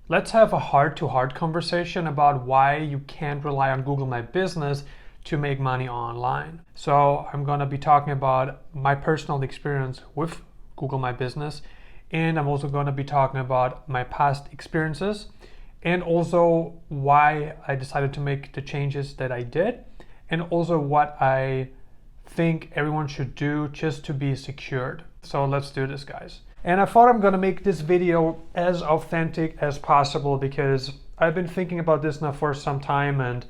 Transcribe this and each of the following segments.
Let's have a heart-to-heart conversation about why you can't rely on Google My Business to make money online. So I'm going to be talking about my personal experience with Google My Business, and I'm also going to be talking about my past experiences and also why I decided to make the changes that I did, and also what I think everyone should do just to be secured. So let's do this, guys. And I thought I'm gonna make this video as authentic as possible because I've been thinking about this now for some time, and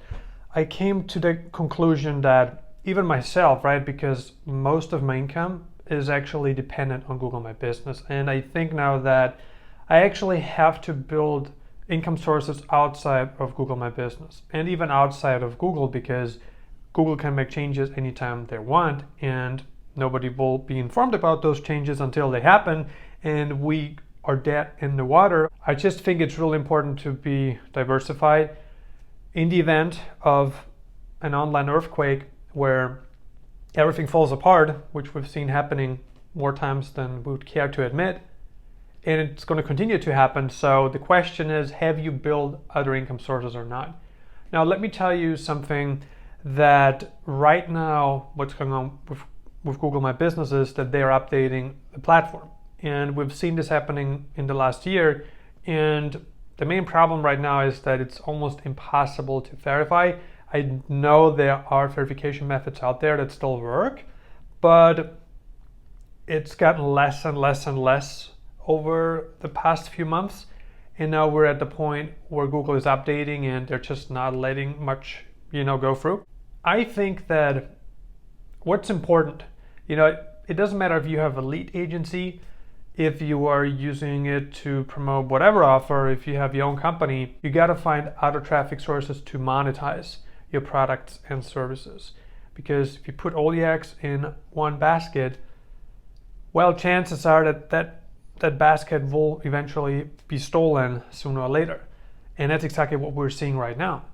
I came to the conclusion that even myself, right, because most of my income is actually dependent on Google My Business. And I think now that I actually have to build income sources outside of Google My Business and even outside of Google, because Google can make changes anytime they want, and nobody will be informed about those changes until they happen and we are dead in the water. I just think it's really important to be diversified in the event of an online earthquake where everything falls apart, which we've seen happening more times than we would care to admit, and it's going to continue to happen. So the question is, have you built other income sources or not? Now, let me tell you something that right now what's going on with Google My Business is that they're updating the platform. And we've seen this happening in the last year. And the main problem right now is that it's almost impossible to verify. I know there are verification methods out there that still work, but it's gotten less and less and less over the past few months. And now we're at the point where Google is updating and they're just not letting much, go through. I think that what's important, it doesn't matter if you have a lead agency, if you are using it to promote whatever offer, if you have your own company, you got to find other traffic sources to monetize your products and services. Because if you put all the eggs in one basket, well, chances are that basket will eventually be stolen sooner or later. And that's exactly what we're seeing right now.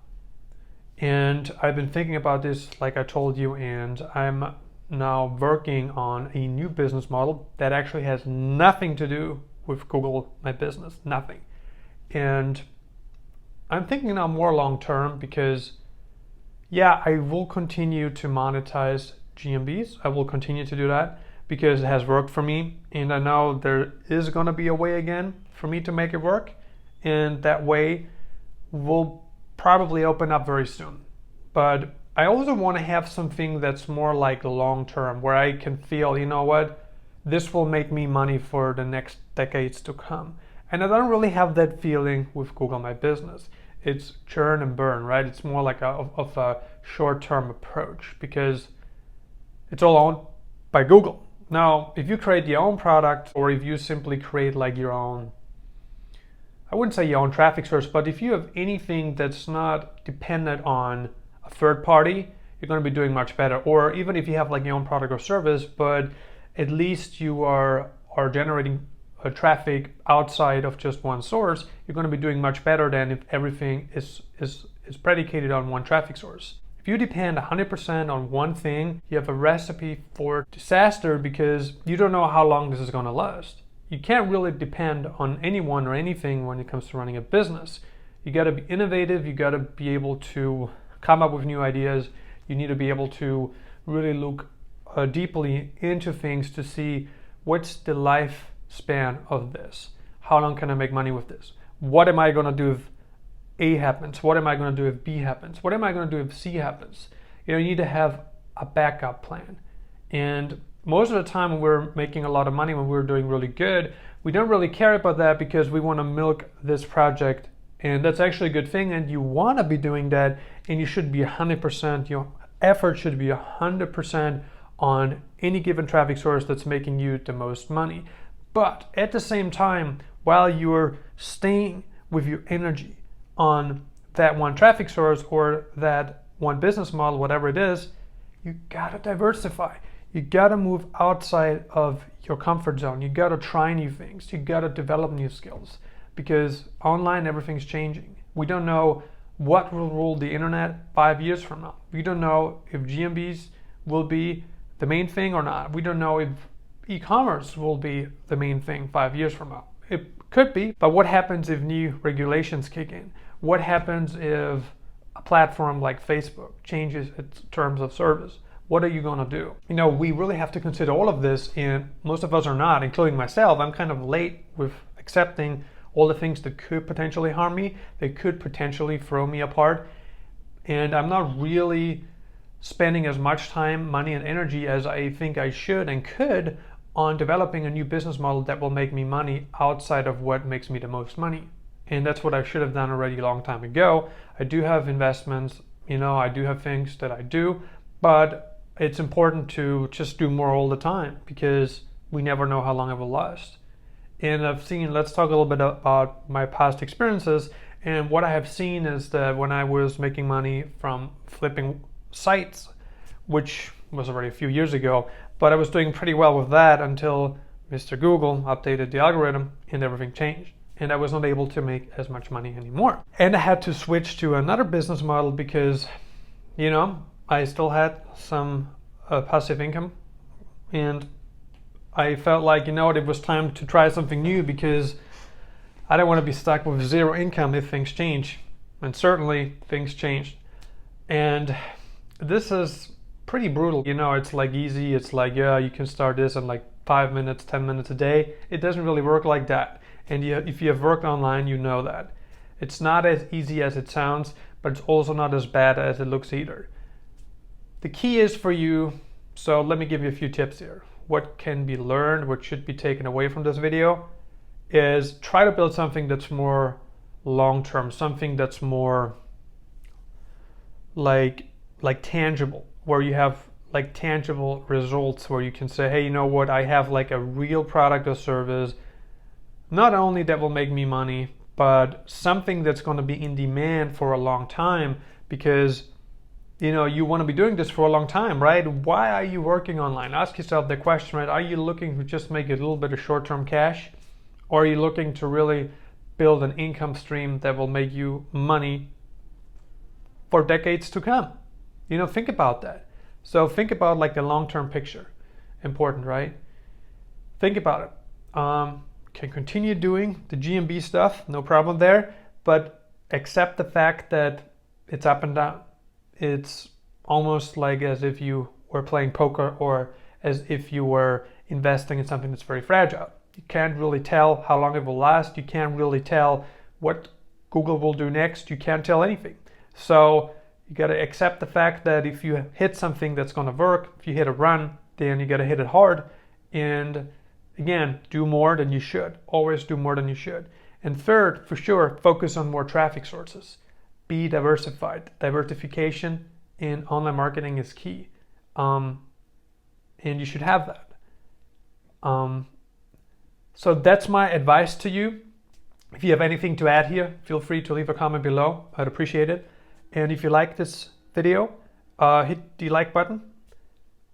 And I've been thinking about this, like I told you, and I'm now working on a new business model that actually has nothing to do with Google My Business, nothing. And I'm thinking now more long term because, yeah, I will continue to monetize GMBs. I will continue to do that because it has worked for me. And I know there is going to be a way again for me to make it work. And that way will probably open up very soon. But I also want to have something that's more like long term, where I can feel, this will make me money for the next decades to come. And I don't really have that feeling with Google My Business. It's churn and burn, right? It's more like a short-term approach because it's all owned by Google. Now, if you create your own product, or if you simply create like your own, I wouldn't say your own traffic source, but if you have anything that's not dependent on a third party, you're going to be doing much better. Or even if you have like your own product or service, but at least you are generating traffic outside of just one source, you're going to be doing much better than if everything is predicated on one traffic source. If you depend 100% on one thing, you have a recipe for disaster because you don't know how long this is going to last. You can't really depend on anyone or anything when it comes to running a business. You got to be innovative. You got to be able to come up with new ideas. You need to be able to really look deeply into things to see what's the lifespan of this. How long can I make money with this? What am I going to do if A happens? What am I going to do if B happens? What am I going to do if C happens? You need to have a backup plan. And most of the time when we're making a lot of money, when we're doing really good, we don't really care about that because we want to milk this project. And that's actually a good thing. And you want to be doing that. And you should be 100%, your effort should be 100% on any given traffic source that's making you the most money. But at the same time, while you're staying with your energy on that one traffic source or that one business model, whatever it is, you gotta diversify. You gotta move outside of your comfort zone. You gotta try new things. You gotta develop new skills because online everything's changing. We don't know what will rule the internet 5 years from now. We don't know if GMBs will be the main thing or not. We don't know if e-commerce will be the main thing 5 years from now. It could be, but what happens if new regulations kick in? What happens if a platform like Facebook changes its terms of service? What are you going to do? You know, we really have to consider all of this, and most of us are not, including myself. I'm kind of late with accepting all the things that could potentially harm me, they could potentially throw me apart, and I'm not really spending as much time, money, and energy as I think I should and could on developing a new business model that will make me money outside of what makes me the most money. And that's what I should have done already a long time ago. I do have investments, you know, I do have things that I do, but it's important to just do more all the time because we never know how long it will last. And let's talk a little bit about my past experiences. And what I have seen is that when I was making money from flipping sites, which was already a few years ago, but I was doing pretty well with that until Mr. Google updated the algorithm and everything changed. And I was not able to make as much money anymore. And I had to switch to another business model because, you know, I still had some passive income. And I felt like, you know what, it was time to try something new because I don't want to be stuck with zero income if things change. And certainly things changed. And this is pretty brutal. You know, it's like easy. It's like, yeah, you can start this in like 5 minutes, 10 minutes a day. It doesn't really work like that. And if you have worked online, you know that. It's not as easy as it sounds, but it's also not as bad as it looks either. The key is for you, so let me give you a few tips here. What can be learned, what should be taken away from this video, is try to build something that's more long-term, something that's more like tangible, where you have like tangible results, where you can say, hey, you know what, I have like a real product or service, not only that will make me money, but something that's going to be in demand for a long time, because you know you want to be doing this for a long time, right? Why are you working online? Ask yourself the question, right? Are you looking to just make a little bit of short-term cash, or are you looking to really build an income stream that will make you money for decades to come? You know, think about that. So think about like the long-term picture. Important, right? Think about it. Can continue doing the GMB stuff, no problem there, but accept the fact that it's up and down. It's almost like as if you were playing poker or as if you were investing in something that's very fragile. You can't really tell how long it will last. You can't really tell what Google will do next. You can't tell anything. So you got to accept the fact that if you hit something that's going to work, if you hit a run, then you got to hit it hard. And again, do more than you should. Always do more than you should. And third, for sure, focus on more traffic sources. Be diversified. Diversification in online marketing is key. And you should have that. So that's my advice to you. If you have anything to add here, feel free to leave a comment below. I'd appreciate it. And if you like this video, hit the like button.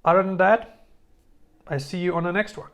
Other than that, I see you on the next one.